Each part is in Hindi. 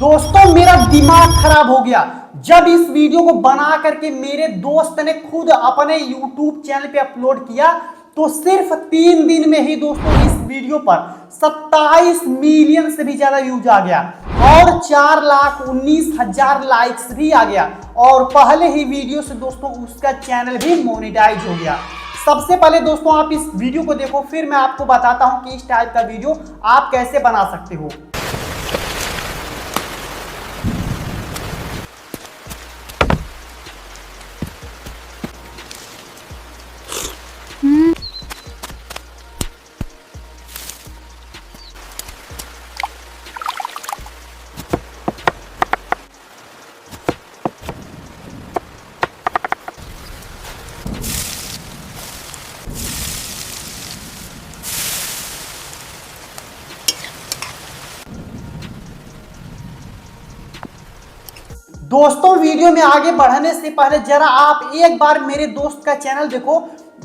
दोस्तों मेरा दिमाग खराब हो गया जब इस वीडियो को बना करके मेरे दोस्त ने खुद अपने YouTube चैनल पे अपलोड किया। तो सिर्फ 3 दिन में ही दोस्तों इस वीडियो पर 27 मिलियन से भी ज्यादा व्यूज आ गया और 4,19,000 लाइक्स भी आ गया और पहले ही वीडियो से दोस्तों उसका चैनल भी मोनेटाइज हो गया। सबसे पहले दोस्तों आप इस वीडियो को देखो, फिर मैं आपको बताता हूं कि इस टाइप का वीडियो आप कैसे बना सकते हो। दोस्तों वीडियो में आगे बढ़ने से पहले जरा आप एक बार मेरे दोस्त का चैनल देखो।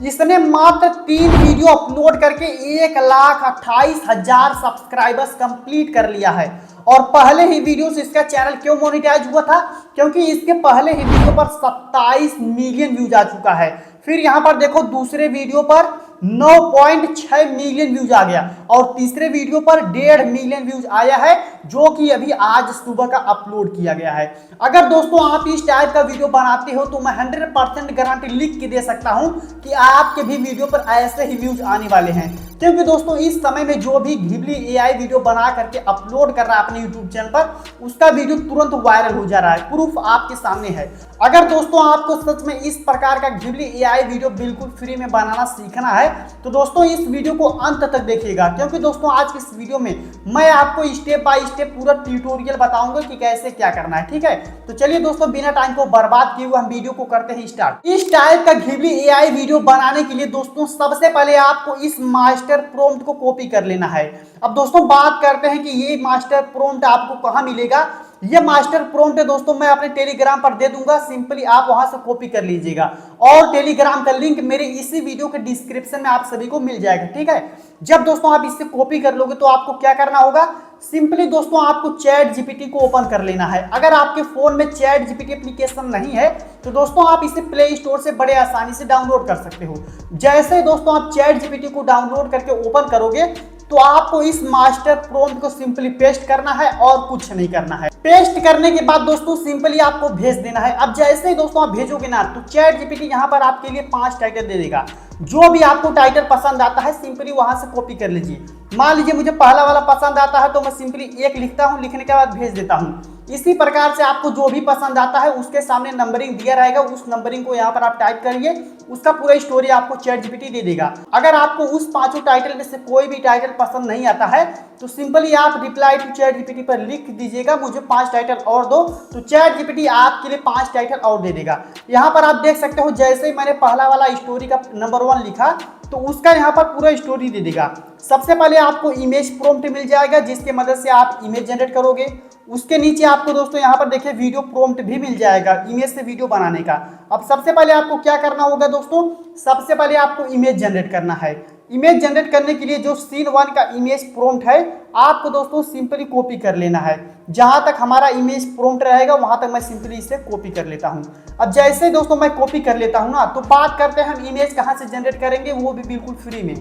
इसने मात्र 3 वीडियो अपलोड करके 1,28,000 सब्सक्राइबर्स कंप्लीट कर लिया है और पहले ही वीडियो से इसका चैनल क्यों मोनेटाइज हुआ था? क्योंकि इसके पहले ही वीडियो पर 27 मिलियन व्यूज आ चुका है। फिर यहाँ पर देखो दूसरे वीडियो पर 9.6 मिलियन व्यूज आ गया और तीसरे वीडियो पर 1.5 मिलियन व्यूज आया है जो कि अभी आज सुबह का अपलोड किया गया है। अगर दोस्तों आप इस टाइप का वीडियो बनाते हो तो मैं 100% गारंटी लिख के दे सकता हूं कि आपके भी वीडियो पर ऐसे ही व्यूज आने वाले हैं। क्योंकि दोस्तों इस समय में जो भी घिबली एआई वीडियो बना करके अपलोड कर रहा है अपने यूट्यूब चैनल पर, उसका वीडियो तुरंत वायरल हो जा रहा है। प्रूफ आपके सामने है। अगर दोस्तों आपको सच में इस प्रकार का घिबली एआई वीडियो बिल्कुल फ्री में बनाना सीखना है तो दोस्तों इस वीडियो को अंत तक देखिएगा, क्योंकि दोस्तों आज की इस वीडियो में मैं आपको स्टेप बाय स्टेप पूरा ट्यूटोरियल बताऊंगा कि कैसे क्या करना है। ठीक है, तो चलिए दोस्तों बिना टाइम को बर्बाद किए हुए हम वीडियो को करते हैं स्टार्ट। इस टाइप का घिबली एआई वीडियो बनाने के लिए दोस्तों सबसे पहले आपको इस मास्टर प्रॉम्प्ट को कॉपी कर लेना है। अब दोस्तों बात करते हैं कि ये मास्टर प्रॉम्प्ट आपको कहां मिलेगा। ये मास्टर प्रॉम्प्ट है दोस्तों मैं अपने टेलीग्राम पर दे दूंगा, सिंपली आप वहां से कॉपी कर लीजिएगा और टेलीग्राम का लिंक मेरे इसी वीडियो के डिस्क्रिप्शन में आप सभी को मिल जाएगा। ठीक है, जब दोस्तों आप इससे कॉपी कर लोगे तो आपको क्या करना होगा, सिंपली दोस्तों आपको चैट जीपीटी को ओपन कर लेना है। अगर आपके फोन में चैट जीपीटी एप्लीकेशन नहीं है तो दोस्तों आप इसे प्ले स्टोर से बड़े आसानी से डाउनलोड कर सकते हो। जैसे दोस्तों आप चैट जीपीटी को डाउनलोड करके ओपन करोगे तो आपको इस मास्टर प्रॉम्प्ट को सिंपली पेस्ट करना है और कुछ नहीं करना है। पेस्ट करने के बाद दोस्तों सिंपली आपको भेज देना है। अब जैसे ही दोस्तों आप भेजोगे ना तो चैट जीपीटी यहाँ पर आपके लिए 5 टाइटल दे देगा। जो भी आपको टाइटल पसंद आता है सिंपली वहां से कॉपी कर लीजिए। मान लीजिए मुझे पहला वाला पसंद आता है तो मैं सिंपली 1 लिखता हूं, लिखने के बाद भेज देता हूं। इसी प्रकार से आपको जो भी पसंद आता है उसके सामने नंबरिंग दिया रहेगा, उस नंबरिंग को यहाँ पर आप टाइप करिए, उसका पूरा स्टोरी आपको चैट जीपीटी दे देगा। अगर आपको उस 5 टाइटल में से कोई भी टाइटल पसंद नहीं आता है तो सिंपली आप रिप्लाई टू चैट जीपीटी पर लिख दीजिएगा मुझे 5 टाइटल और दो, तो चैट जीपीटी आपके लिए 5 टाइटल और दे देगा। यहाँ पर आप देख सकते हो जैसे ही मैंने पहला वाला स्टोरी का नंबर 1 लिखा तो उसका यहाँ पर पूरा स्टोरी दे देगा। सबसे पहले आपको इमेज प्रॉम्प्ट मिल जाएगा जिसके मदद से आप इमेज जनरेट करोगे। उसके नीचे आपको दोस्तों यहाँ पर देखिए वीडियो प्रॉम्प्ट भी मिल जाएगा इमेज से वीडियो बनाने का। अब सबसे पहले आपको क्या करना होगा दोस्तों, सबसे पहले आपको इमेज जनरेट करना है। इमेज जनरेट करने के लिए जो सीन 1 का इमेज प्रॉम्प्ट है आपको दोस्तों सिंपली कॉपी कर लेना है। जहां तक हमारा इमेज प्रॉम्प्ट रहेगा वहां तक मैं सिंपली इसे कॉपी कर लेता हूं। अब जैसे दोस्तों मैं कॉपी कर लेता हूं ना तो बात करते हैं हम इमेज कहां से जनरेट करेंगे, वो भी बिल्कुल फ्री में।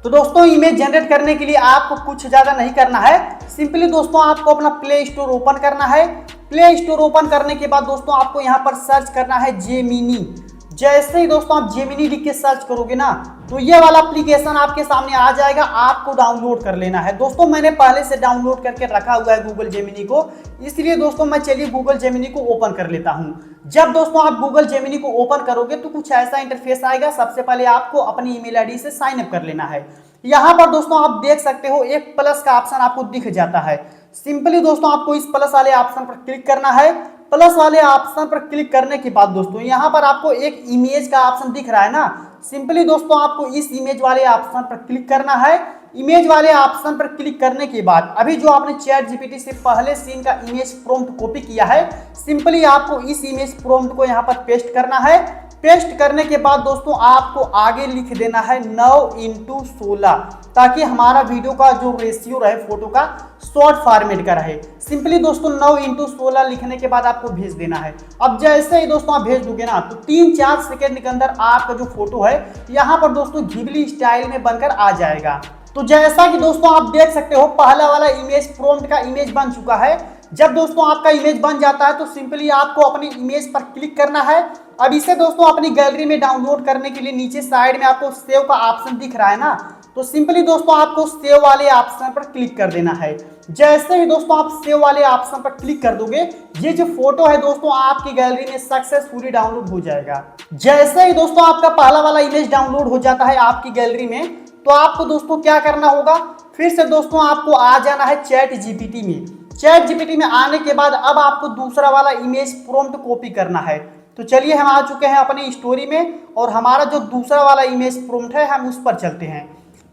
तो दोस्तों इमेज जनरेट करने के लिए आपको कुछ ज्यादा नहीं करना है, सिंपली दोस्तों आपको अपना प्ले स्टोर ओपन करना है। प्ले स्टोर ओपन करने के बाद दोस्तों आपको यहाँ पर सर्च करना है जेमिनी। जैसे ही दोस्तों आप जेमिनी लिख के सर्च करोगे ना तो ये वाला एप्लीकेशन आपके सामने आ जाएगा, आपको डाउनलोड कर लेना है। दोस्तों मैंने पहले से डाउनलोड करके रखा हुआ है गूगल जेमिनी को, इसलिए दोस्तों मैं चलिए गूगल जेमिनी को ओपन कर लेता हूं। जब दोस्तों आप गूगल जेमिनी को ओपन करोगे तो कुछ ऐसा इंटरफेस आएगा। सबसे पहले आपको अपनी ईमेल आईडी से साइन अप कर लेना है। यहाँ पर दोस्तों आप देख सकते हो एक प्लस का ऑप्शन आपको दिख जाता है। सिंपली दोस्तों आपको इस प्लस वाले ऑप्शन पर क्लिक करना है। प्लस वाले ऑप्शन पर क्लिक करने के बाद दोस्तों यहाँ पर आपको एक इमेज का ऑप्शन दिख रहा है ना, सिंपली दोस्तों आपको इस इमेज वाले ऑप्शन पर क्लिक करना है। इमेज वाले ऑप्शन पर क्लिक करने के बाद अभी जो आपने चैट जीपीटी से पहले सीन का इमेज प्रॉम्प्ट कॉपी किया है सिंपली आपको इस इमेज प्रॉम्प्ट को यहाँ पर पेस्ट करना है। पेस्ट करने के बाद दोस्तों आपको आगे लिख देना है 9:16, ताकि हमारा वीडियो का जो रेशियो रहे फोटो का शॉर्ट फॉर्मेट का रहे। सिंपली दोस्तों 9:16 लिखने के बाद आपको भेज देना है। अब जैसे ही दोस्तों आप भेज दोगे ना तो 3-4 सेकंड के अंदर आपका जो फोटो है यहाँ पर दोस्तों घिबली स्टाइल में बनकर आ जाएगा। तो जैसा कि दोस्तों आप देख सकते हो पहला वाला इमेज प्रॉम्प्ट का इमेज बन चुका है। जब दोस्तों आपका इमेज बन जाता है तो सिंपली आपको अपनी इमेज पर क्लिक करना है। अब इसे दोस्तों अपनी गैलरी में डाउनलोड करने के लिए नीचे साइड में आपको सेव का ऑप्शन दिख रहा है ना, तो सिंपली दोस्तों आपको सेव वाले ऑप्शन पर क्लिक कर देना है। जैसे ही दोस्तों आप सेव वाले ऑप्शन पर क्लिक कर दोगे ये जो फोटो है दोस्तों आपकी गैलरी में सक्सेसफुली डाउनलोड हो जाएगा। जैसे ही दोस्तों आपका पहला वाला इमेज डाउनलोड हो जाता है आपकी गैलरी में, तो आपको दोस्तों क्या करना होगा, फिर से दोस्तों आपको आ जाना है चैट जीपीटी में। चैट जीपीटी में आने के बाद अब आपको दूसरा वाला इमेज प्रॉम्प्ट कॉपी करना है। तो चलिए हम आ चुके हैं अपनी स्टोरी में और हमारा जो दूसरा वाला इमेज प्रॉम्प्ट है हम उस पर चलते हैं।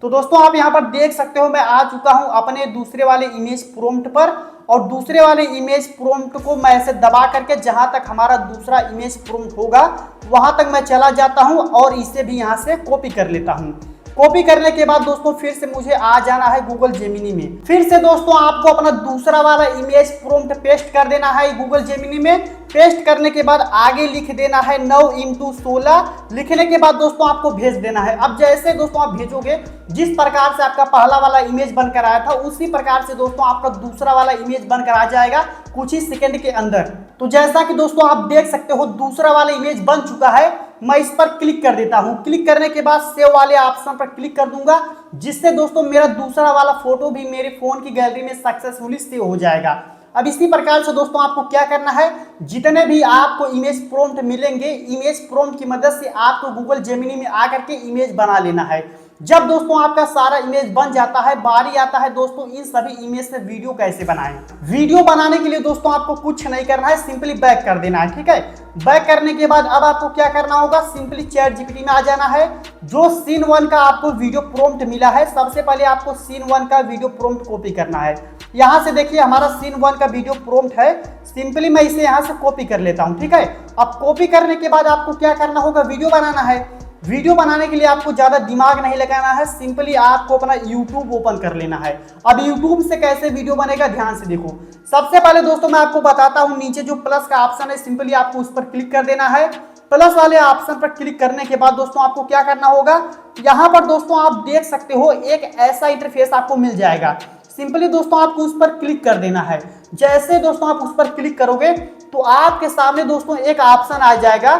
तो दोस्तों आप यहाँ पर देख सकते हो मैं आ चुका हूँ अपने दूसरे वाले इमेज प्रॉम्प्ट पर, और दूसरे वाले इमेज प्रॉम्प्ट को मैं ऐसे दबा करके जहां तक हमारा दूसरा इमेज प्रॉम्प्ट होगा वहां तक मैं चला जाता हूं और इसे भी यहां से कॉपी कर लेता हूं। कॉपी करने के बाद दोस्तों फिर से मुझे आ जाना है गूगल जेमिनी में। फिर से दोस्तों आपको अपना दूसरा वाला इमेज प्रॉम्प्ट पेस्ट कर देना है गूगल जेमिनी में। पेस्ट करने के बाद आगे लिख देना है 9:16। लिखने के बाद दोस्तों आपको भेज देना है। अब जैसे दोस्तों आप भेजोगे जिस प्रकार से आपका पहला वाला इमेज बनकर आया था उसी प्रकार से दोस्तों आपका दूसरा वाला इमेज बनकर आ जाएगा कुछ ही सेकंड के अंदर। तो जैसा कि दोस्तों आप देख सकते हो दूसरा वाला इमेज बन चुका है। मैं इस पर क्लिक कर देता हूं। क्लिक करने के बाद सेव वाले ऑप्शन पर क्लिक कर दूंगा, जिससे दोस्तों मेरा दूसरा वाला फोटो भी मेरे फोन की गैलरी में सक्सेसफुली सेव हो जाएगा। अब इसी प्रकार से दोस्तों आपको क्या करना है, जितने भी आपको इमेज प्रॉम्प्ट मिलेंगे इमेज प्रॉम्प्ट की मदद से आपको गूगल जेमिनी में आकर के इमेज बना लेना है। जब दोस्तों आपका सारा इमेज बन जाता है बारी आता है दोस्तों इन सभी इमेज से वीडियो कैसे बनाएं। वीडियो बनाने के लिए दोस्तों आपको कुछ नहीं करना है, सिंपली बैक कर देना है। ठीक है, बैक करने के बाद अब आपको क्या करना होगा, सिंपली चैट जीपीटी में आ जाना है। जो सीन 1 का आपको वीडियो प्रॉम्प्ट मिला है सबसे पहले आपको सीन 1 का वीडियो प्रॉम्प्ट कॉपी करना है। यहाँ से देखिए हमारा सीन 1 का वीडियो प्रॉम्प्ट है। सिंपली मैं इसे यहाँ से कॉपी कर लेता हूँ। ठीक है, अब कॉपी करने के बाद आपको क्या करना होगा, वीडियो बनाना है। वीडियो बनाने के लिए आपको ज्यादा दिमाग नहीं लगाना है, सिंपली आपको अपना YouTube ओपन कर लेना है। अब YouTube से कैसे वीडियो बनेगा ध्यान से देखो। सबसे पहले दोस्तों मैं आपको बताता हूं, नीचे जो प्लस का ऑप्शन है सिंपली आपको उस पर क्लिक कर देना है। प्लस वाले ऑप्शन पर क्लिक करने के बाद दोस्तों आपको क्या करना होगा, यहाँ पर दोस्तों आप देख सकते हो एक ऐसा इंटरफेस आपको मिल जाएगा। सिंपली दोस्तों आपको उस पर क्लिक कर देना है। जैसे दोस्तों आप उस पर क्लिक करोगे तो आपके सामने दोस्तों एक ऑप्शन आ जाएगा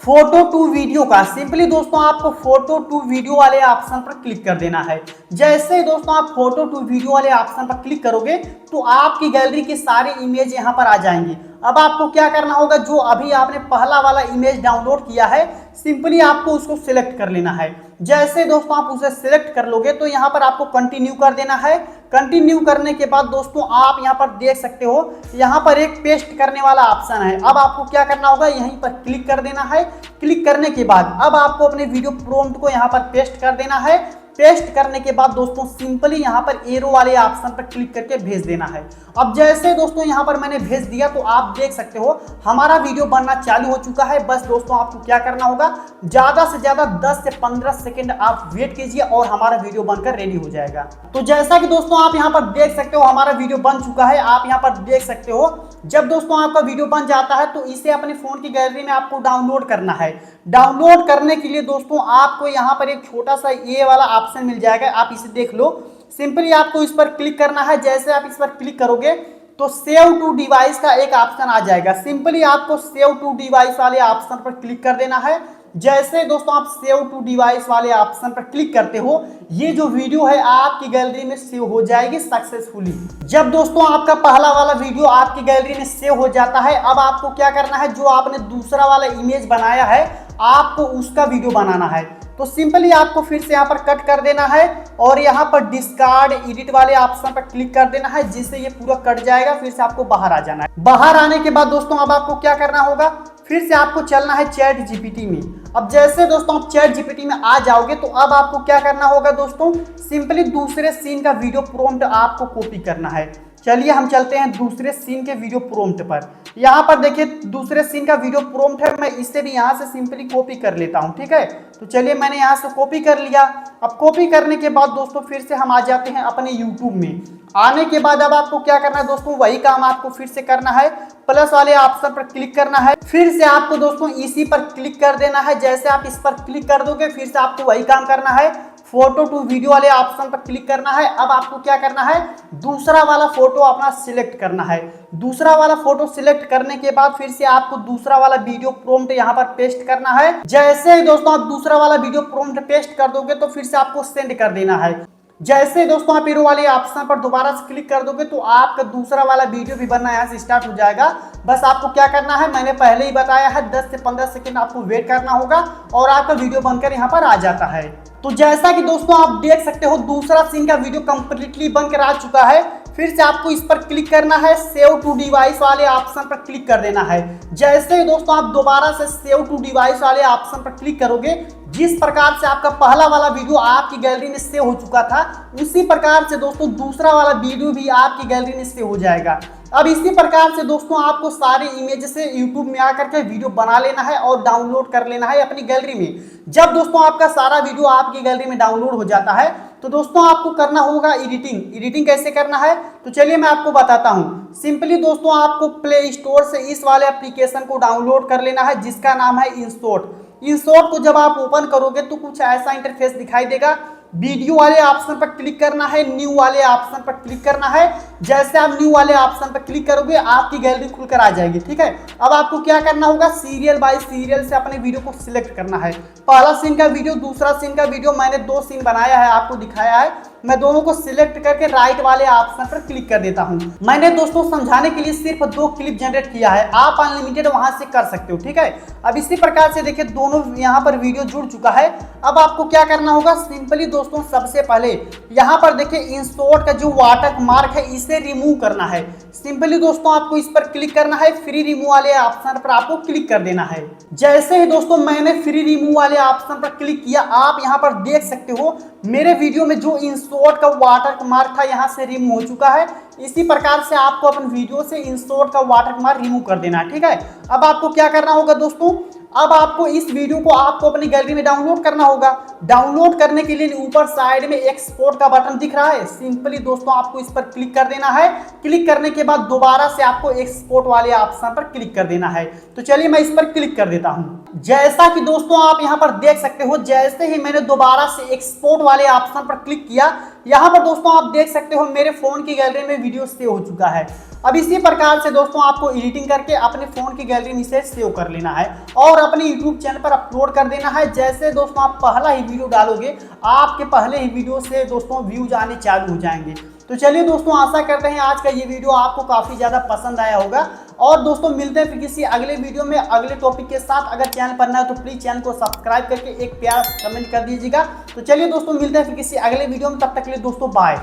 फोटो टू वीडियो का। सिंपली दोस्तों आपको फोटो टू वीडियो वाले ऑप्शन पर क्लिक कर देना है। जैसे दोस्तों आप फोटो टू वीडियो वाले ऑप्शन पर क्लिक करोगे तो आपकी गैलरी की सारी इमेज यहां पर आ जाएंगी। अब आपको क्या करना होगा, जो अभी आपने पहला वाला इमेज डाउनलोड किया है सिंपली आपको उसको सिलेक्ट कर लेना है। जैसे दोस्तों आप उसे सिलेक्ट कर लोगे तो यहाँ पर आपको कंटिन्यू कर देना है। कंटिन्यू करने के बाद दोस्तों आप यहाँ पर देख सकते हो यहाँ पर एक पेस्ट करने वाला ऑप्शन है। अब आपको क्या करना होगा, यहीं पर क्लिक कर देना है। क्लिक करने के बाद अब आपको अपने वीडियो प्रॉम्प्ट को यहाँ पर पेस्ट कर देना है। पेस्ट करने के बाद दोस्तों सिंपली यहाँ पर एरो वाले ऑप्शन पर क्लिक करके भेज देना है। अब जैसे दोस्तों यहाँ पर मैंने भेज दिया तो आप देख सकते हो हमारा वीडियो बनना चालू हो चुका है। बस दोस्तों आपको क्या करना होगा, ज्यादा से ज्यादा 10 से 15 सेकंड आप वेट कीजिए और हमारा वीडियो बनकर रेडी हो जाएगा। तो जैसा कि दोस्तों आप यहाँ पर देख सकते हो हमारा वीडियो बन चुका है। आप यहाँ पर देख सकते हो जब दोस्तों आपका वीडियो बन जाता है तो इसे अपने फोन की गैलरी में आपको डाउनलोड करना है। डाउनलोड करने के लिए दोस्तों आपको यहाँ पर एक छोटा सा ये वाला ऑप्शन मिल जाएगा, आप इसे देख लो। सिंपली आपको इस पर क्लिक करना है। जैसे आप इस पर क्लिक करोगे तो सेव टू डिवाइस का एक ऑप्शन आ जाएगा। सिंपली आपको सेव टू डिवाइस वाले ऑप्शन पर क्लिक कर देना है। जैसे दोस्तों आप सेव टू डिवाइस वाले ऑप्शन पर क्लिक करते हो ये जो वीडियो है आपकी गैलरी में सेव हो जाएगी सक्सेसफुली। जब दोस्तों आपका पहला वाला वीडियो आपकी गैलरी में सेव हो जाता है अब आपको क्या करना है, जो आपने दूसरा वाला इमेज बनाया है आपको उसका वीडियो बनाना है। तो सिंपली आपको फिर से यहाँ पर कट कर देना है और यहाँ पर डिस्कार्ड एडिट वाले ऑप्शन पर क्लिक कर देना है, जिससे ये पूरा कट जाएगा। फिर से आपको बाहर आ जाना है। बाहर आने के बाद दोस्तों अब आपको क्या करना होगा, फिर से आपको चलना है चैट जीपीटी में। अब जैसे दोस्तों आप चैट जीपीटी में आ जाओगे तो अब आपको क्या करना होगा दोस्तों, सिंपली दूसरे सीन का वीडियो प्रॉम्प्ट आपको कॉपी करना है। चलिए हम चलते हैं दूसरे सीन के वीडियो प्रॉम्प्ट पर। यहाँ पर देखिए दूसरे सीन का वीडियो प्रॉम्प्ट है, मैं इसे भी यहाँ से सिंपली कॉपी कर लेता हूँ। ठीक है, तो चलिए मैंने यहाँ से कॉपी कर लिया। अब कॉपी करने के बाद दोस्तों फिर से हम आ जाते हैं अपने यूट्यूब में। आने के बाद अब आपको क्या करना है दोस्तों, वही काम आपको फिर से करना है, प्लस वाले ऑप्शन पर क्लिक करना है। फिर से आपको दोस्तों इसी पर क्लिक कर देना है। जैसे आप इस पर क्लिक कर दोगे फिर से आपको वही काम करना है, फोटो टू वीडियो वाले ऑप्शन पर क्लिक करना है। अब आपको क्या करना है, दूसरा वाला फोटो अपना सिलेक्ट करना है। दूसरा वाला फोटो सिलेक्ट करने के बाद फिर से आपको दूसरा वाला वीडियो प्रॉम्प्ट यहाँ पर पेस्ट करना है। जैसे ही दोस्तों आप दूसरा वाला वीडियो प्रॉम्प्ट पेस्ट कर दोगे तो फिर से आपको सेंड कर देना है। जैसे दोस्तों आप एरो वाले ऑप्शन पर दोबारा से क्लिक कर दोगे तो आपका दूसरा वाला वीडियो भी बनना यहाँ से स्टार्ट हो जाएगा। बस आपको क्या करना है, मैंने पहले ही बताया है, 10 से 15 सेकंड आपको वेट करना होगा और आपका वीडियो बनकर यहाँ पर आ जाता है। तो जैसा कि दोस्तों आप देख सकते हो दूसरा सीन का वीडियो कंप्लीटली बनकर आ चुका है। फिर से आपको इस पर क्लिक करना है, सेव टू डिवाइस वाले ऑप्शन पर क्लिक कर देना है। जैसे ही दोस्तों आप दोबारा से सेव टू डिवाइस वाले ऑप्शन पर क्लिक करोगे, जिस प्रकार से आपका पहला वाला वीडियो आपकी गैलरी में सेव हो चुका था उसी प्रकार से दोस्तों दूसरा वाला वीडियो भी आपकी गैलरी में सेव हो जाएगा। अब इसी प्रकार से दोस्तों आपको सारे इमेज से यूट्यूब में आकर के वीडियो बना लेना है और डाउनलोड कर लेना है अपनी गैलरी में। जब दोस्तों आपका सारा वीडियो आपकी गैलरी में डाउनलोड हो जाता है तो दोस्तों आपको करना होगा एडिटिंग। एडिटिंग कैसे करना है तो चलिए मैं आपको बताता हूं। सिंपली दोस्तों आपको प्ले स्टोर से इस वाले एप्लीकेशन को डाउनलोड कर लेना है जिसका नाम है InShot। InShot को जब आप ओपन करोगे तो कुछ ऐसा इंटरफेस दिखाई देगा। वीडियो वाले ऑप्शन पर क्लिक करना है, न्यू वाले ऑप्शन पर क्लिक करना है। जैसे आप न्यू वाले ऑप्शन पर क्लिक करोगे आपकी गैलरी खुलकर आ जाएगी। ठीक है, अब आपको क्या करना होगा, सीरियल बाय सीरियल से अपने वीडियो को सिलेक्ट करना है। पहला सीन का वीडियो, दूसरा सीन का वीडियो, मैंने 2 सीन बनाया है, आपको दिखाया है। मैं दोनों को सिलेक्ट करके राइट वाले ऑप्शन पर क्लिक कर देता हूं। मैंने दोस्तों समझाने के लिए सिर्फ 2 क्लिप जनरेट किया है, आप अनलिमिटेड वहां से कर सकते हो। ठीक है, अब इसी प्रकार से देखिए दोनों यहाँ पर वीडियो जुड़ चुका है। अब आपको क्या करना होगा, सिंपली दोस्तों सबसे पहले यहाँ पर देखिए InShot का जो वाटर मार्क है इसे रिमूव करना है। सिंपली दोस्तों आपको इस पर क्लिक करना है, फ्री रिमूव वाले ऑप्शन पर आपको क्लिक कर देना है। जैसे ही दोस्तों मैंने फ्री रिमूव वाले ऑप्शन पर क्लिक किया, आप यहाँ पर देख सकते हो मेरे वीडियो में जो InShot का वाटर मार्क था यहाँ से रिमूव हो चुका है। इसी प्रकार से आपको अपने वीडियो से InShot का वाटर मार्क रिमूव कर देना है। ठीक है, अब आपको क्या करना होगा दोस्तों, अब आपको इस वीडियो को आपको अपनी गैलरी में डाउनलोड करना होगा। डाउनलोड करने के लिए ऊपर साइड में एक्सपोर्ट का बटन दिख रहा है, सिंपली दोस्तों आपको इस पर क्लिक कर देना है। क्लिक करने के बाद दोबारा से आपको एक्सपोर्ट वाले ऑप्शन पर क्लिक कर देना है। तो चलिए मैं इस पर क्लिक कर देता हूं। जैसा कि दोस्तों आप यहां पर देख सकते हो, जैसे ही मैंने दोबारा से एक्सपोर्ट वाले ऑप्शन पर क्लिक किया, यहां पर दोस्तों आप देख सकते हो मेरे फोन की गैलरी में वीडियो सेव हो चुका है। अब इसी प्रकार से दोस्तों आपको एडिटिंग करके अपने फोन की गैलरी में इसे सेव कर लेना है और अपने यूट्यूब चैनल पर अपलोड कर देना है। जैसे दोस्तों आप पहला ही वीडियो डालोगे, आपके पहले ही वीडियो से दोस्तों व्यूज आने चालू हो जाएंगे। तो चलिए दोस्तों, आशा करते हैं आज का ये वीडियो आपको काफी ज्यादा पसंद आया होगा। और दोस्तों मिलते हैं फिर किसी अगले वीडियो में अगले टॉपिक के साथ। अगर चैनल पर नया है तो प्लीज चैनल को सब्सक्राइब करके एक प्यारा कमेंट कर दीजिएगा। तो चलिए दोस्तों मिलते हैं फिर किसी अगले वीडियो में, तब तक के लिए दोस्तों बाय।